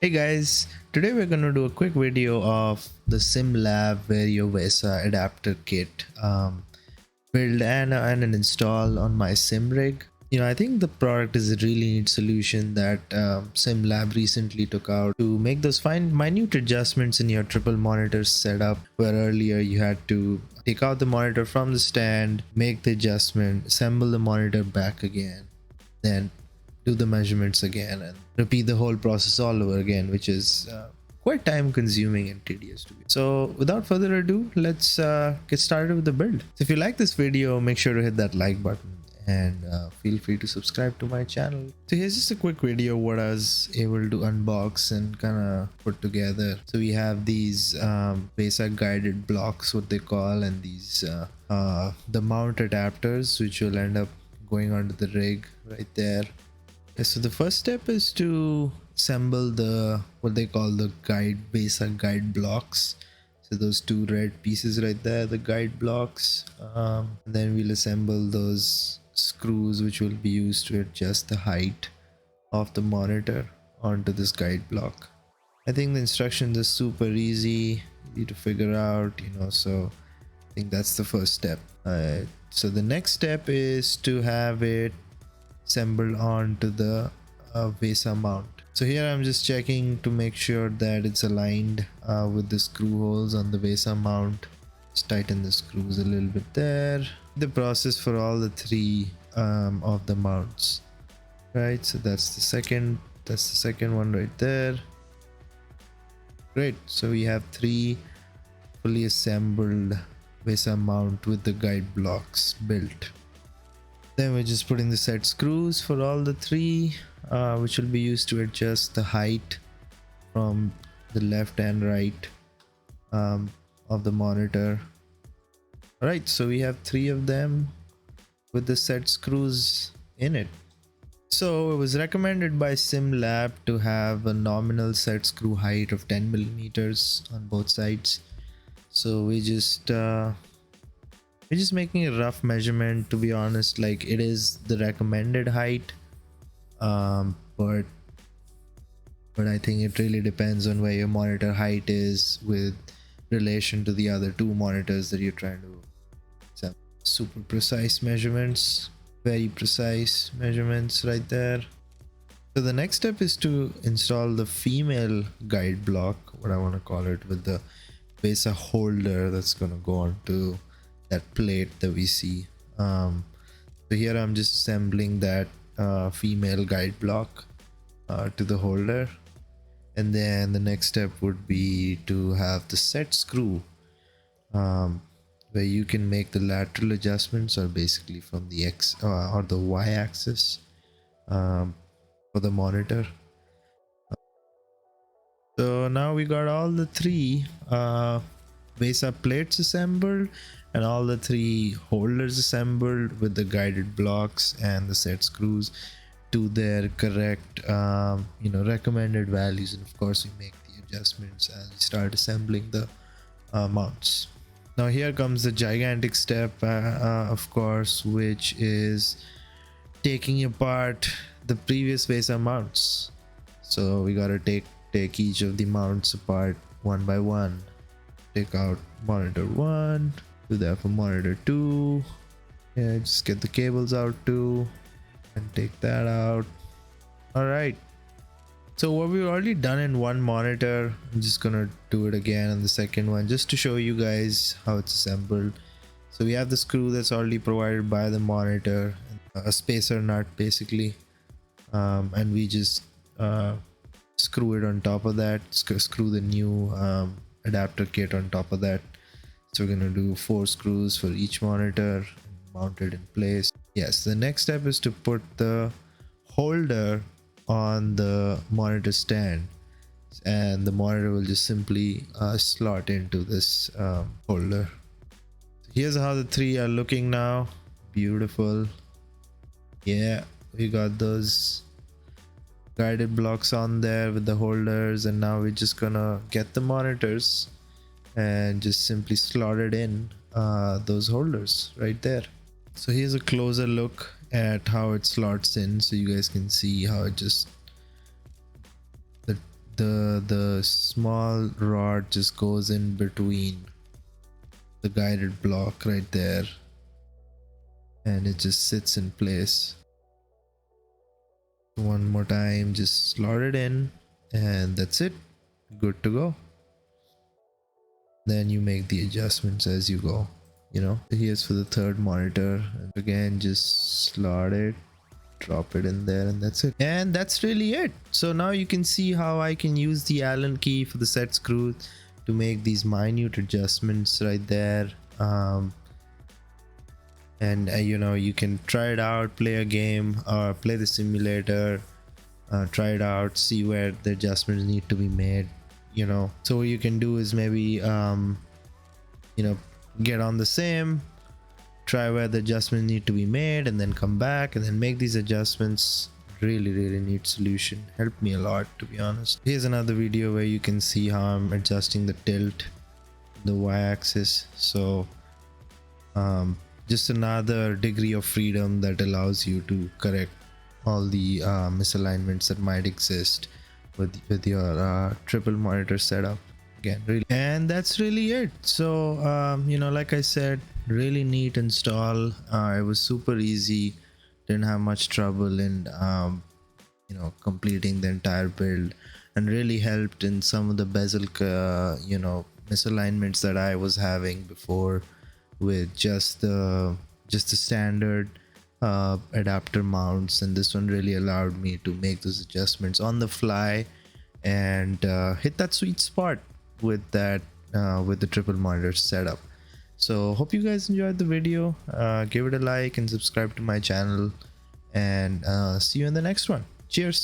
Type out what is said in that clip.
Hey guys, today we're going to do a quick video of the SimLab Vario Vesa Adapter kit build and an install on my sim rig. I think the product is a really neat solution that SimLab recently took out to make those fine minute adjustments in your triple monitor setup, where earlier you had to take out the monitor from the stand, make the adjustment, assemble the monitor back again, then do the measurements again and repeat the whole process all over again, which is quite time consuming and tedious to be. So without further ado, let's get started with the build. So if you like this video, make sure to hit that like button and feel free to subscribe to my channel. So here's just a quick video of what I was able to unbox and kind of put together. So we have these basic guided blocks, what they call, and these the mount adapters, which will end up going onto the rig right there. So the first step is to assemble the what they call the basic guide blocks. So those two red pieces right there, the guide blocks. Then we'll assemble those screws which will be used to adjust the height of the monitor onto this guide block. I think the instructions are super easy to figure out, so I think that's the first step. So the next step is to have it assembled onto the Vesa mount. So here I'm just checking to make sure that it's aligned with the screw holes on the Vesa mount. Just tighten the screws a little bit there. The process for all the three of the mounts, right? So that's the second one right there. Great. So we have three fully assembled Vesa mount with the guide blocks built. Then we're just putting the set screws for all the three, which will be used to adjust the height from the left and right of the monitor. Alright, so we have three of them with the set screws in it. So it was recommended by SimLab to have a nominal set screw height of 10 millimeters on both sides. So we're just making a rough measurement. To be honest, like, it is the recommended height, but I think it really depends on where your monitor height is with relation to the other two monitors that you're trying to set. Super precise measurements, very precise measurements right there. So the next step is to install the female guide block, what I want to call it, with the Vesa holder that's going to go onto that plate that we see. So here I'm just assembling that female guide block to the holder, and then the next step would be to have the set screw where you can make the lateral adjustments, or basically from the X or the Y axis for the monitor. So now we got all the three Vesa plates assembled and all the three holders assembled with the guided blocks and the set screws to their correct recommended values, and of course we make the adjustments as we start assembling the mounts. Now here comes the gigantic step, of course, which is taking apart the previous Vesa mounts. So we gotta take each of the mounts apart one by one. Take out monitor 1, do that for monitor 2. Yeah, just get the cables out too and take that out. Alright, so what we've already done in one monitor, I'm just gonna do it again on the second one just to show you guys how it's assembled. So we have the screw that's already provided by the monitor, a spacer nut basically, and we just screw it on top of that, screw the new adapter kit on top of that. So we're going to do 4 screws for each monitor and mount it in place. Yes, the next step is to put the holder on the monitor stand, and the monitor will just simply slot into this holder. So here's how the three are looking now. Beautiful. Yeah, we got those guided blocks on there with the holders, and now we're just gonna get the monitors and just simply slot it in those holders right there. So here's a closer look at how it slots in, so you guys can see how it just the small rod just goes in between the guided block right there, and it just sits in place. One more time, just slot it in, and that's it, good to go. Then you make the adjustments as you go. Here's for the third monitor, and again just slot it, drop it in there, and that's it. And that's really it. So now you can see how I can use the Allen key for the set screw to make these minute adjustments right there. And you can try it out, play a game or play the simulator, try it out, see where the adjustments need to be made. So what you can do is maybe get on the sim, try where the adjustments need to be made, and then come back and then make these adjustments. Really neat solution, helped me a lot, to be honest. Here's another video where you can see how I'm adjusting the tilt, the y-axis. So just another degree of freedom that allows you to correct all the misalignments that might exist with your triple monitor setup. Again, really, and that's really it. So like I said, really neat install. It was super easy, didn't have much trouble in completing the entire build, and really helped in some of the bezel misalignments that I was having before with just the standard adapter mounts. And this one really allowed me to make those adjustments on the fly and hit that sweet spot with that with the triple monitor setup. So hope you guys enjoyed the video. Give it a like and subscribe to my channel, and see you in the next one. Cheers.